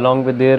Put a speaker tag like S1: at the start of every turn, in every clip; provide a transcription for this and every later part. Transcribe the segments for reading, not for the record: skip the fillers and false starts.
S1: along with their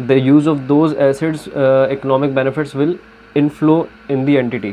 S1: the use of those assets economic benefits will inflow in the entity۔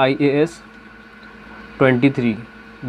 S1: IAS 23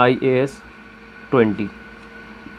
S1: IAS 20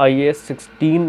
S1: IAS 16